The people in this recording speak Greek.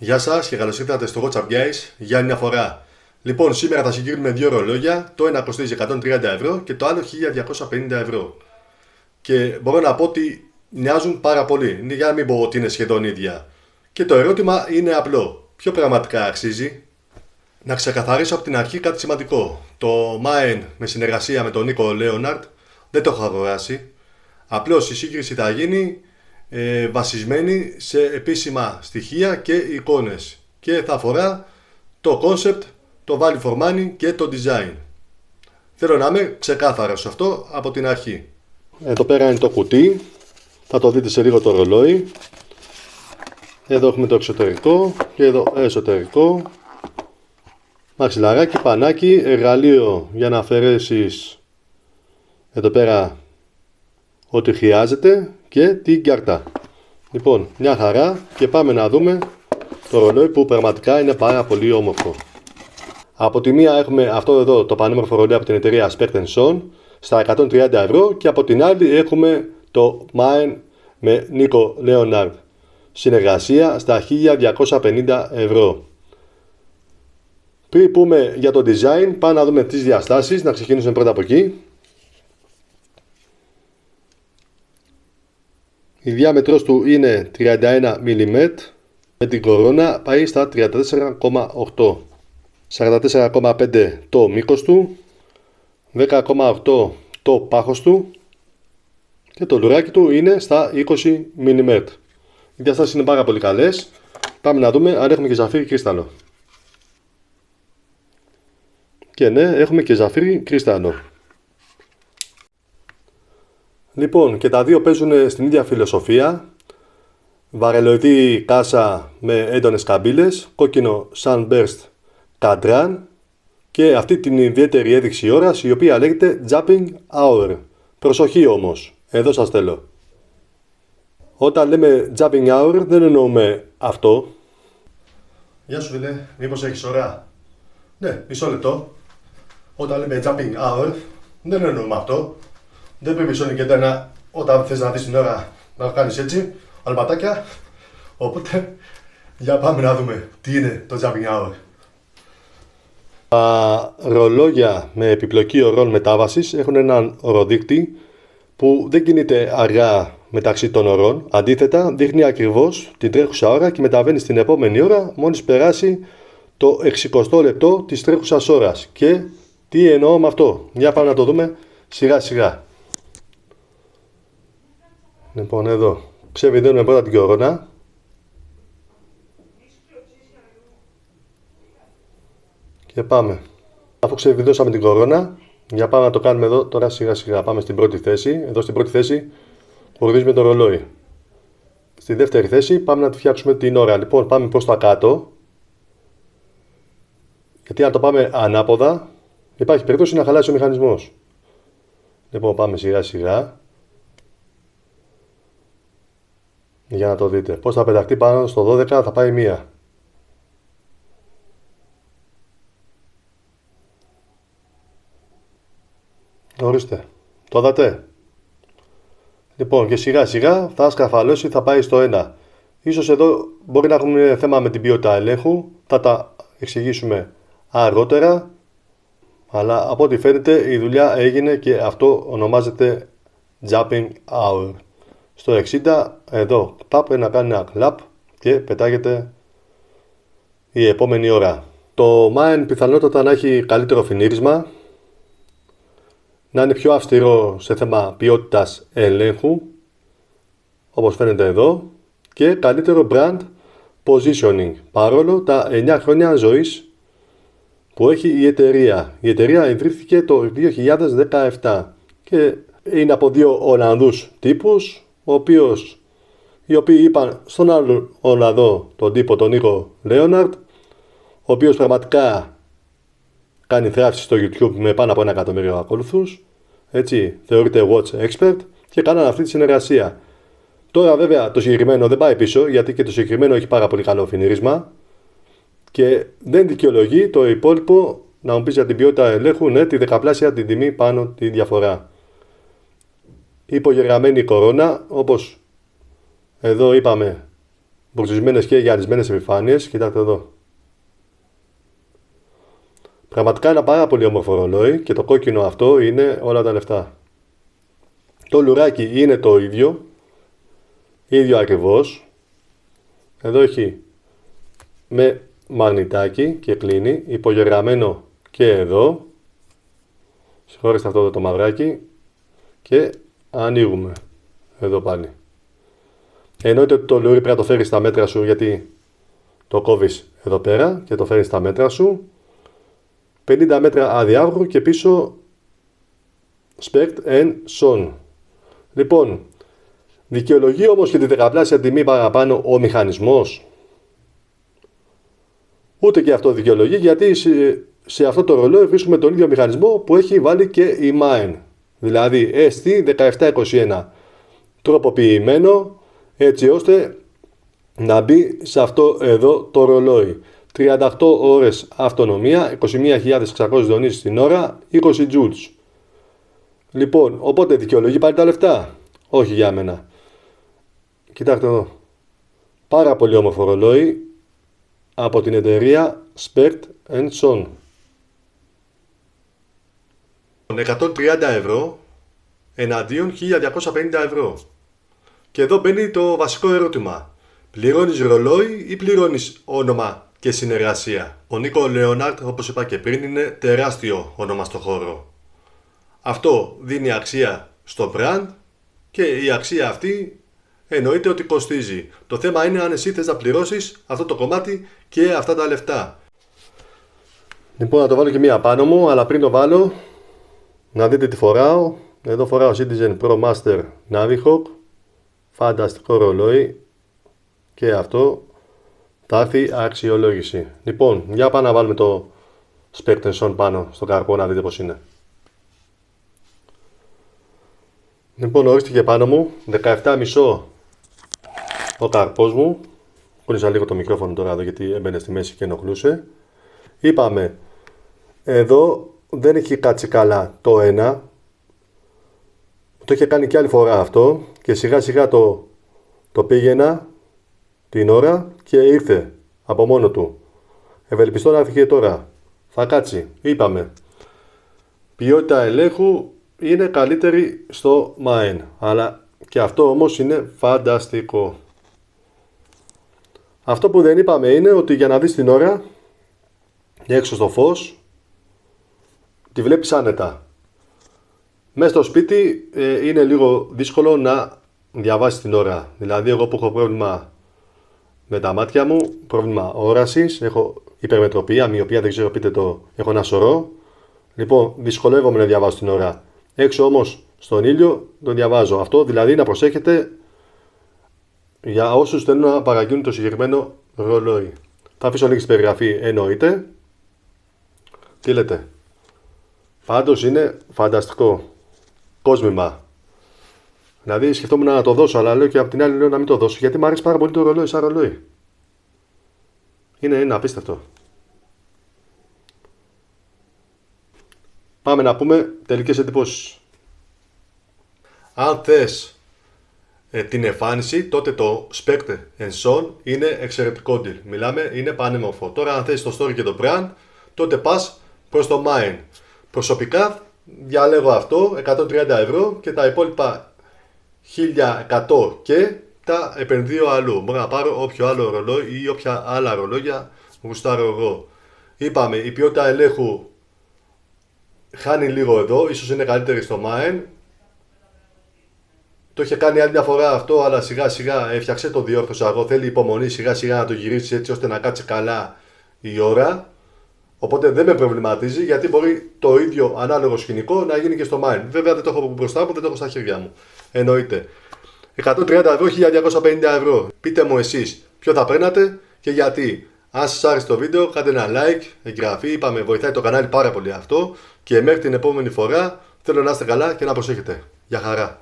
Γεια σας και καλώς ήρθατε στο WhatsApp Guys για μια φορά. Λοιπόν, σήμερα θα συγκρίνουμε δύο ρολόγια. Το ένα κοστίζει 130 ευρώ και το άλλο 1250 ευρώ. Και μπορώ να πω ότι μοιάζουν πάρα πολύ. Για να μην πω ότι είναι σχεδόν ίδια. Και το ερώτημα είναι απλό. Ποιο πραγματικά αξίζει? Να ξεκαθαρίσω από την αρχή κάτι σημαντικό. Το Mine με συνεργασία με τον Νίκο Λέοναρντ δεν το έχω αγοράσει. Απλώς η σύγκριση θα γίνει βασισμένη σε επίσημα στοιχεία και εικόνες και θα αφορά το concept, το value for money και το design. Θέλω να είμαι ξεκάθαρος σε αυτό από την αρχή. Εδώ πέρα είναι το κουτί, θα το δείτε σε λίγο το ρολόι. Εδώ έχουμε το εξωτερικό και εδώ εσωτερικό. Μαξιλαράκι, πανάκι, εργαλείο για να αφαιρέσεις εδώ πέρα ό,τι χρειάζεται και την κάρτα. Λοιπόν, μια χαρά και πάμε να δούμε το ρολόι που πραγματικά είναι πάρα πολύ όμορφο. Από τη μία έχουμε αυτό εδώ το πανέμορφο ρολόι από την εταιρεία Specht & Son στα 130 ευρώ και από την άλλη έχουμε το Mine με Νίκο Λέοναρντ συνεργασία στα 1250 ευρώ. Πριν πούμε για το design, πάμε να δούμε τις διαστάσεις, να ξεκινήσουμε πρώτα από εκεί. Η διάμετρος του είναι 31 mm, με την κορώνα πάει στα 34,8. 44,5 το μήκος του, 10,8 το πάχος του και το λουράκι του είναι στα 20 mm. Οι διαστάσεις είναι πάρα πολύ καλές. Πάμε να δούμε αν έχουμε και ζαφύρι κρίσταλο. Και ναι, έχουμε και ζαφύρι κρίσταλο. Λοιπόν, και τα δύο παίζουν στην ίδια φιλοσοφία. Βαρελοειδή κάσα με έντονες καμπύλες, κόκκινο Sunburst Cadran και αυτή την ιδιαίτερη έδειξη ώρας η οποία λέγεται Jumping Hour. Προσοχή όμως, εδώ σας θέλω. Όταν λέμε Jumping Hour δεν εννοούμε αυτό. Γεια σου φίλε, μήπως έχεις ώρα? Ναι, μισό λεπτό. Όταν λέμε Jumping Hour δεν εννοούμε αυτό. Δεν πρέπει μισό λεπτό όταν θες να δεις την ώρα να κάνεις έτσι, αλματάκια. Οπότε, για πάμε να δούμε τι είναι το Jumping Hour. Τα ρολόγια με επιπλοκή ωρών μετάβασης έχουν έναν ωροδείκτη που δεν κινείται αργά μεταξύ των ωρών. Αντίθετα, δείχνει ακριβώς την τρέχουσα ώρα και μεταβαίνει στην επόμενη ώρα μόλις περάσει το 60 λεπτό της τρέχουσας ώρας. Και τι εννοώ με αυτό? Για πάμε να το δούμε σιγά σιγά. Λοιπόν, εδώ ξεβιδώνουμε πρώτα την κορώνα. Και πάμε. Αφού ξεβιδώσαμε την κορώνα, για πάμε να το κάνουμε εδώ τώρα σιγά σιγά. Πάμε στην πρώτη θέση. Εδώ στην πρώτη θέση ορδίζουμε το ρολόι. Στη δεύτερη θέση πάμε να τη φτιάξουμε την ώρα. Λοιπόν, πάμε προς τα κάτω. Γιατί αν το πάμε ανάποδα, υπάρχει περίπτωση να χαλάσει ο μηχανισμός. Λοιπόν, πάμε σιγά σιγά. Για να το δείτε. Πώς θα πεταχτεί πάνω στο 12 θα πάει μία. Ορίστε. Το είδατε? Λοιπόν και σιγά σιγά θα σκαρφαλώσει, θα πάει στο 1. Ίσως εδώ μπορεί να έχουμε θέμα με την ποιότητα ελέγχου. Θα τα εξηγήσουμε αργότερα. Αλλά από ό,τι φαίνεται η δουλειά έγινε και αυτό ονομάζεται Jumping Hour. Στο 60 εδώ τάπε να κάνει ένα κλαπ και πετάγεται η επόμενη ώρα. Το Mine πιθανότατα να έχει καλύτερο φινίρισμα, να είναι πιο αυστηρό σε θέμα ποιότητας ελέγχου όπως φαίνεται εδώ και καλύτερο brand positioning παρόλο τα 9 χρόνια ζωής που έχει η εταιρεία. Η εταιρεία ιδρύθηκε το 2017 και είναι από δύο Ολλανδούς τύπους οι οποίοι είπαν στον άλλο Ολλανδό τον τύπο τον Νίκο Λέοναρντ, ο οποίος πραγματικά κάνει θράψη στο YouTube με πάνω από 1 εκατομμύριο ακολουθούς, έτσι θεωρείται watch expert και κάναν αυτή τη συνεργασία. Τώρα βέβαια το συγκεκριμένο δεν πάει πίσω γιατί και το συγκεκριμένο έχει πάρα πολύ καλό φινίρισμα και δεν δικαιολογεί το υπόλοιπο να μου πεις για την ποιότητα ελέγχου, ναι, τη δεκαπλάσια την τιμή πάνω τη διαφορά. Υπογεγραμμένη κορώνα, όπως εδώ είπαμε Μπουρτζισμένες και γυαλισμένες επιφάνειες. Κοιτάξτε εδώ. Πραγματικά ένα πάρα πολύ όμορφο ρολόι και το κόκκινο αυτό είναι όλα τα λεφτά. Το λουράκι είναι το ίδιο ακριβώς. Εδώ έχει με μαγνητάκι και κλείνει, υπογεγραμμένο και εδώ. Συγχωρέστε αυτό το μαυράκι. Και ανοίγουμε εδώ πάλι. Εννοείται ότι το λουρί πρέπει να το φέρεις στα μέτρα σου, γιατί το κόβεις εδώ πέρα και το φέρεις στα μέτρα σου. 50 μέτρα αδιάβρου και πίσω Specht & Son. Λοιπόν, δικαιολογεί όμως και τη δεκαπλάσια τιμή παραπάνω ο μηχανισμός? Ούτε και αυτό δικαιολογεί, γιατί σε αυτό το ρολόι βρίσκουμε τον ίδιο μηχανισμό που έχει βάλει και η Maen. Δηλαδή ST1721, τροποποιημένο έτσι ώστε να μπει σε αυτό εδώ το ρολόι. 38 ώρες αυτονομία, 21.600 δονήσεις την ώρα, 20 joules. Λοιπόν, οπότε δικαιολογεί πάλι τα λεφτά? Όχι για μένα. Κοιτάξτε εδώ. Πάρα πολύ όμορφο ρολόι από την εταιρεία Specht & Son. 130 ευρώ εναντίον 1.250 ευρώ. Και εδώ μπαίνει το βασικό ερώτημα. Πληρώνεις ρολόι ή πληρώνεις όνομα και συνεργασία? Ο Νίκο Λέοναρντ, όπως είπα και πριν, είναι τεράστιο όνομα στο χώρο. Αυτό δίνει αξία στο brand και η αξία αυτή εννοείται ότι κοστίζει. Το θέμα είναι αν εσύ θες να πληρώσεις αυτό το κομμάτι και αυτά τα λεφτά. Λοιπόν, να το βάλω και μία πάνω μου, αλλά πριν το βάλω, να δείτε τι φοράω. Εδώ φοράω Citizen Pro Master Navihawk. Φανταστικό ρολόι. Και αυτό θα έρθει αξιολόγηση. Λοιπόν, για πάμε να βάλουμε το Specht & Son πάνω στο καρπό να δείτε πως είναι. Λοιπόν, ορίστηκε πάνω μου 17,5 ο καρπός μου. Κούνησα λίγο το μικρόφωνο τώρα εδώ, γιατί έμπαινε στη μέση και ενοχλούσε. Είπαμε, εδώ δεν έχει κάτσει καλά το ένα. Το είχε κάνει και άλλη φορά αυτό και σιγά σιγά το πήγαινα την ώρα και ήρθε από μόνο του. Ευελπιστώ να έρθει και τώρα. Θα κάτσει. Είπαμε, ποιότητα ελέγχου είναι καλύτερη στο Maen, αλλά και αυτό όμως είναι φανταστικό. Αυτό που δεν είπαμε είναι ότι για να δεις την ώρα έξω στο φως τη βλέπεις άνετα. Μέσα στο σπίτι είναι λίγο δύσκολο να διαβάσεις την ώρα. Δηλαδή εγώ που έχω πρόβλημα με τα μάτια μου, πρόβλημα όρασης, έχω υπερμετροπία, μοιοπία, δεν ξέρω, πείτε το, έχω ένα σωρό. Λοιπόν, δυσκολεύομαι να διαβάσω την ώρα. Έξω όμως στον ήλιο το διαβάζω. Αυτό δηλαδή να προσέχετε για όσους θέλουν να παραγγείλουν το συγκεκριμένο ρολόι. Θα αφήσω link στην περιγραφή, εννοείται. Τι λέτε? Πάντως είναι φανταστικό. Κόσμημα. Δηλαδή σκεφτόμουν να το δώσω, αλλά λέω και από την άλλη λέω να μην το δώσω, γιατί μου αρέσει πάρα πολύ το ρολόι σαν ρολόι. Είναι απίστευτο. Πάμε να πούμε τελικές εντυπώσεις. Αν θες την εμφάνιση, τότε το Specht & Son είναι εξαιρετικό deal. Μιλάμε, είναι πανέμορφο. Τώρα αν θες το story και το brand, τότε πας προς το Maen. Προσωπικά διαλέγω αυτό, 130 ευρώ, και τα υπόλοιπα 1100 και τα επενδύω αλλού. Μπορώ να πάρω όποιο άλλο ρολόι ή όποια άλλα ρολόγια γουστάρω εγώ. Είπαμε, η ποιότητα ελέγχου χάνει λίγο εδώ, ίσως είναι καλύτερη στο Maen. Το είχε κάνει άλλη μια φορά αυτό, αλλά σιγά σιγά έφτιαξε, το διόρθωσα εγώ. Θέλει υπομονή σιγά σιγά να το γυρίσει έτσι ώστε να κάτσει καλά η ώρα. Οπότε δεν με προβληματίζει, γιατί μπορεί το ίδιο ανάλογο σκηνικό να γίνει και στο Maen. Βέβαια δεν το έχω μπροστά μου, δεν το έχω στα χέρια μου. Εννοείται. 130 ευρώ, 1250 ευρώ. Πείτε μου εσείς ποιο θα παίρνατε και γιατί. Αν σας άρεσε το βίντεο, κάντε ένα like, εγγραφή. Είπαμε, βοηθάει το κανάλι πάρα πολύ αυτό. Και μέχρι την επόμενη φορά θέλω να είστε καλά και να προσέχετε. Γεια χαρά.